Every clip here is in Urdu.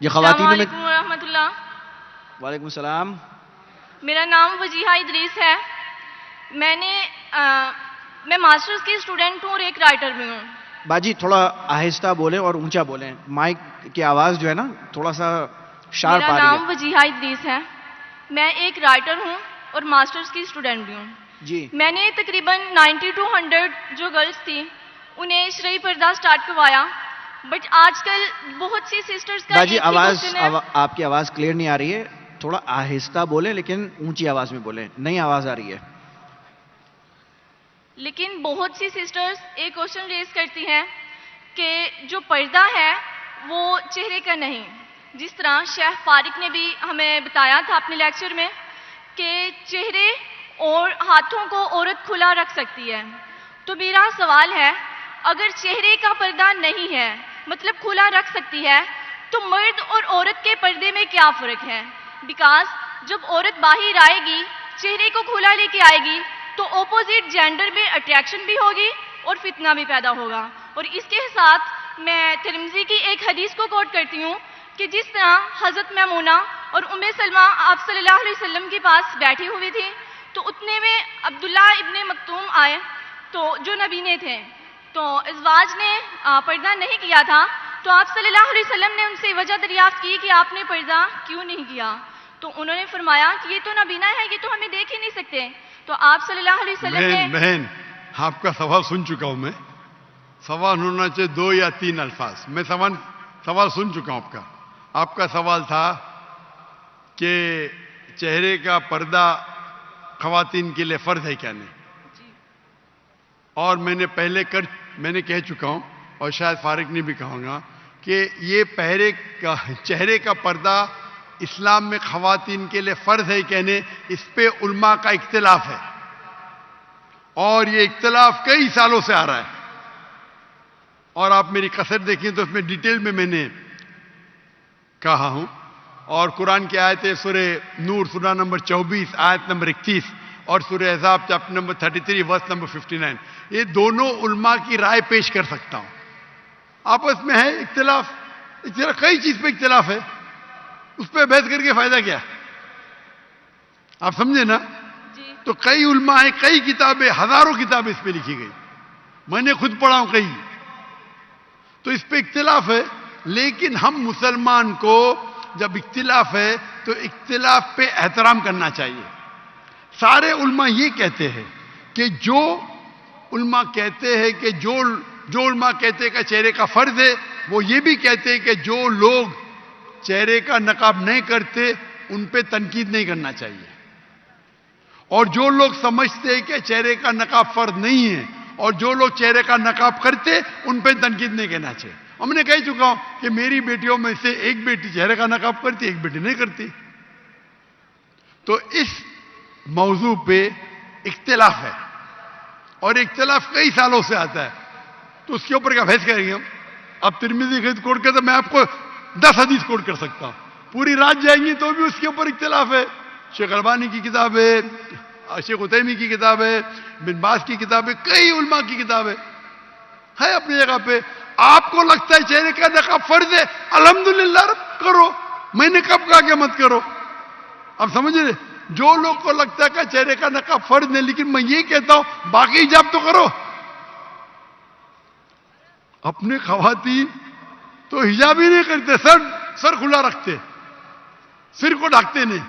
یہ السلام خواتین میں علیکم ورحمۃ اللہ. وعلیکم السلام. میرا نام وجیحہ ادریس ہے. میں ماسٹرز کی اسٹوڈنٹ ہوں اور ایک رائٹر بھی ہوں. باجی تھوڑا آہستہ بولیں اور اونچا بولیں, مائک کی آواز جو ہے نا تھوڑا سا شارپ میرا آ رہی ہے. نام وجیحہ ادریس ہے. میں ایک رائٹر ہوں اور ماسٹرز کی اسٹوڈنٹ بھی ہوں. جی میں نے تقریباً 90 to 100 جو گرلس تھیں انہیں شرعی پردہ سٹارٹ کروایا. بٹ آج کل بہت سی سسٹرز کا باجی ایک ہی آواز کوشچن ہے. آپ کی آواز کلیئر نہیں آ رہی ہے, تھوڑا آہستہ بولیں لیکن اونچی آواز میں بولیں, نئی آواز آ رہی ہے. لیکن بہت سی سسٹرز ایک کوشچن ریز کرتی ہیں کہ جو پردہ ہے وہ چہرے کا نہیں. جس طرح شیخ فارق نے بھی ہمیں بتایا تھا اپنے لیکچر میں کہ چہرے اور ہاتھوں کو عورت کھلا رکھ سکتی ہے. تو میرا سوال ہے, اگر چہرے کا پردہ نہیں ہے مطلب کھلا رکھ سکتی ہے, تو مرد اور عورت کے پردے میں کیا فرق ہے؟ بیکاز جب عورت باہر آئے گی چہرے کو کھلا لے کے آئے گی تو اپوزٹ جینڈر میں اٹریکشن بھی ہوگی اور فتنہ بھی پیدا ہوگا. اور اس کے ساتھ میں ترمذی کی ایک حدیث کو کوٹ کرتی ہوں کہ جس طرح حضرت میمونہ اور ام سلمہ آپ صلی اللہ علیہ وسلم کے پاس بیٹھی ہوئی تھی, تو اتنے میں عبداللہ ابن مکتوم آئے تو جو نبینے تھے, تو ازواج نے پردہ نہیں کیا تھا, تو آپ صلی اللہ علیہ وسلم نے ان سے وجہ دریافت کی کہ آپ نے پردہ کیوں نہیں کیا. تو انہوں نے فرمایا کہ یہ تو نبینہ ہے, یہ تو ہمیں دیکھ ہی نہیں سکتے. تو آپ صلی اللہ علیہ وسلم نے بہن آپ کا سوال سن چکا ہوں میں. سوال ہونا چاہیے 2 یا 3 الفاظ. میں سوال سن چکا ہوں آپ کا. آپ کا سوال تھا کہ چہرے کا پردہ خواتین کے لیے فرض ہے کیا نہیں, اور میں نے پہلے کہہ چکا ہوں اور شاید فارق نے بھی کہوں گا کہ یہ چہرے کا پردہ اسلام میں خواتین کے لیے فرض ہے کہ نہیں, اس پہ علماء کا اختلاف ہے, اور یہ اختلاف کئی سالوں سے آ رہا ہے. اور آپ میری قصر دیکھیں تو اس میں ڈیٹیل میں نے کہا ہوں. اور قرآن کی آیتیں سورہ نور سورہ نمبر 24 آیت نمبر 31 اور سورہ احزاب چیپٹر نمبر 33 ورس نمبر 59, یہ دونوں علماء کی رائے پیش کر سکتا ہوں. آپس میں ہے اختلاف, کئی چیز پہ اختلاف ہے, اس پہ بحث کر کے فائدہ کیا؟ آپ سمجھے نا؟ جی تو کئی علماء ہیں, کئی کتابیں, ہزاروں کتابیں اس پہ لکھی گئی, میں نے خود پڑھا ہوں کئی. تو اس پہ اختلاف ہے, لیکن ہم مسلمان کو جب اختلاف ہے تو اختلاف پہ احترام کرنا چاہیے. سارے علماء یہ کہتے ہیں کہ جو علماء کہتے ہیں کہ جو علماء کہتے ہیں کہ چہرے کا فرض ہے, وہ یہ بھی کہتے ہیں کہ جو لوگ چہرے کا نقاب نہیں کرتے ان پہ تنقید نہیں کرنا چاہیے, اور جو لوگ سمجھتے ہیں کہ چہرے کا نقاب فرض نہیں ہے اور جو لوگ چہرے کا نقاب کرتے ان پہ تنقید نہیں کرنا چاہیے. ہم نے کہہ چکا ہوں کہ میری بیٹیوں میں سے ایک بیٹی چہرے کا نقاب کرتی, ایک بیٹی نہیں کرتی. تو اس موضوع پہ اختلاف ہے, اور اختلاف کئی سالوں سے آتا ہے, تو اس کے اوپر کیا بحث کریں گے ہم؟ اب ترمذی کی کوٹ کرتے میں آپ کو 10 حدیث کوٹ کر سکتا ہوں, پوری رات جائیں گی تو بھی اس کے اوپر اختلاف ہے. شیخ البانی کی کتاب ہے, شیخ عثیمین کی کتاب ہے, بن باز کی کتاب ہے, کئی علماء کی کتاب ہے اپنی جگہ پہ. آپ کو لگتا ہے چہرے کا نقاب فرض ہے, الحمدللہ کرو, میں نے کب کہا کہ مت کرو؟ اب سمجھ رہے, جو لوگ کو لگتا ہے کہ چہرے کا نقاب فرض نہیں, لیکن میں یہ کہتا ہوں باقی حجاب تو کرو. اپنے خواتین تو حجاب ہی نہیں کرتے, سر کھلا رکھتے, سر کو ڈھکتے نہیں.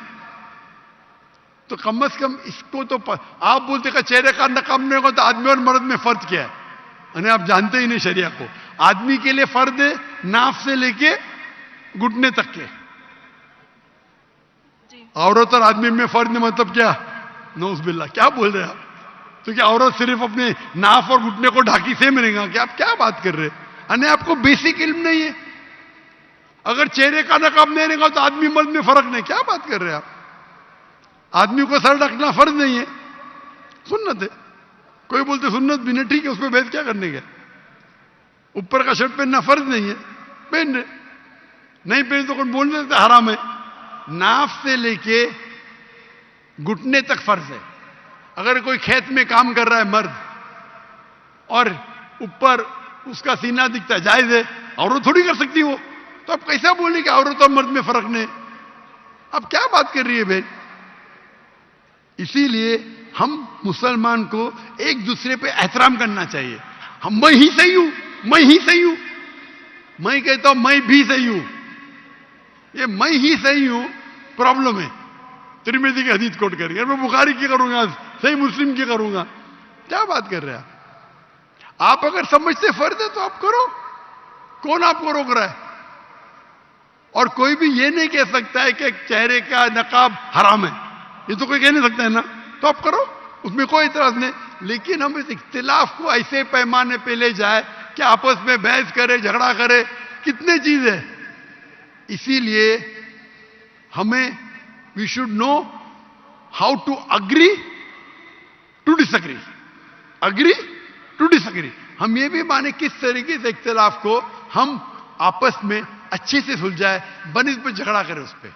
تو کم از کم اس کو تو آپ بولتے کہ چہرے کا نقاب نہیں ہوگا تو آدمی اور مرد میں فرق کیا ہے؟ یعنی آپ جانتے ہی نہیں شریعہ کو. آدمی کے لیے فرض ہے ناف سے لے کے گھٹنے تک کے, عورت اور آدمی میں فرق نہیں. مطلب کیا؟ نعوذ باللہ, کیا بول رہے ہیں آپ؟ تو کیا عورت صرف اپنے ناف اور گھٹنے کو ڈھاکی سے ملے گا؟ کہ آپ کیا بات کر رہے ہیں؟ یعنی آپ کو بیسک علم نہیں ہے. اگر چہرے کا نقاب نہیں رہے گا تو آدمی مرد میں فرق نہیں, کیا بات کر رہے ہیں آپ؟ آدمی کو سر ڈھکنا فرض نہیں ہے, سنت ہے. کوئی بولتے سنت بھی نہیں, ٹھیک ہے, اس پہ بحث کیا کرنے کا؟ اوپر کا شرٹ پہننا فرض نہیں ہے, پہن رہے, نہیں پہن تو کوئی بولنے سے حرام ہے. ناف سے لے کے گھٹنے تک فرض ہے. اگر کوئی کھیت میں کام کر رہا ہے مرد اور اوپر اس کا سینہ دکھتا ہے, جائز ہے, عورت تھوڑی کر سکتی وہ. تو اب کیسا بولیں کہ عورت اور مرد میں فرق نہیں؟ اب کیا بات کر رہی ہے بہن؟ اسی لیے ہم مسلمان کو ایک دوسرے پہ احترام کرنا چاہیے. میں ہی صحیح ہوں، میں ہی صحیح ہوں، میں کہتا ہوں میں بھی صحیح ہوں. یہ میں ہی صحیح ہوں پرابلم ہے. ترمذی کی حدیث کوٹ کر کے میں بخاری کی کروں گا، صحیح مسلم کی کروں گا. کیا بات کر رہے ہیں آپ؟ اگر سمجھتے فرض ہے تو آپ کرو، کون آپ کو روک رہا ہے؟ اور کوئی بھی یہ نہیں کہہ سکتا ہے کہ چہرے کا نقاب حرام ہے، یہ تو کوئی کہہ نہیں سکتا ہے نا. تو آپ کرو، اس میں کوئی اعتراض نہیں. لیکن ہم اس اختلاف کو ایسے پیمانے پہ لے جائے کہ آپس میں بحث کرے، جھگڑا کرے، کتنے چیز ہے. اسی لیے ہمیں we should know how to agree to disagree, agree to disagree. ہم یہ بھی مانے کس طریقے سے اختلاف کو ہم آپس میں اچھے سے سلجھائے، بنسبت جھگڑا کرے اس پہ.